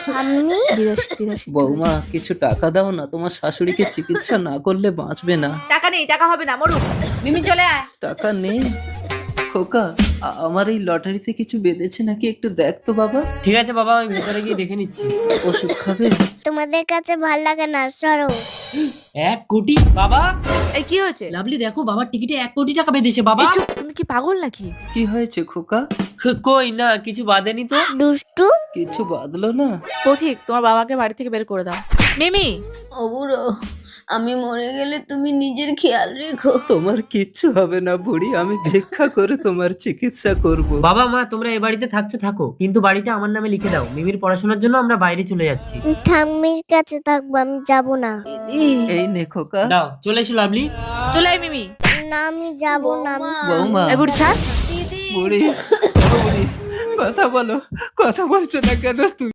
ঠাম্মি 82 বৌমা কিছু টাকা দাও না, তোমার শাশুড়িকে চিকিৎসা না করলে বাঁচবে না। টাকা নেই, টাকা হবে না, মরুক। মিমি চলে আয়। টাকা নেই? খোকা আমার এই লটারিতে কিছু বেঁধেছে নাকি একটু দেখ তো বাবা। ঠিক আছে বাবা, আমি ভেতরে গিয়ে দেখে নিচ্ছি। ওষুধ খাবে? তোমাদের কাছে ভাল লাগে না, সরো। 1 কোটি? বাবা এই কি হয়েছে? লাভলি দেখো, বাবার টিকিটে 1 কোটি টাকা বেঁধেছে বাবা। এই চুপ, তুমি কি পাগল নাকি? কি হয়েছে খোকা? কই না, কিছু বাঁধেনি তো। দুষ্টু। কিছু বাঁধলো না? পথিক, তোমার বাবাকে বাড়ি থেকে বের করে দাও। মিমি, অবুড়ো, আমি মরে গেলে তুমি নিজের খেয়াল রেখো। তোমার কিচ্ছু হবে না বুড়ি, আমি ভিক্ষা করে তোমার চিকিৎসা করব। বাবা মা তোমরা এই বাড়িতে থাকছো থাকো, কিন্তু বাড়িটা আমার নামে লিখে দাও। মিমির পড়াশোনার জন্য আমরা বাইরে চলে যাচ্ছি। ঠাম্মির কাছে থাকবো, আমি যাব না। এই নে খোকা। দাও, চলে এসো লাভলি। চলে আয় মিমি। না আমি যাব না। বৌমা এই বুড়ি ছাড়। বুড়ি, ও বুড়ি, কথা বলো, কথা বলছো না কেন তুমি?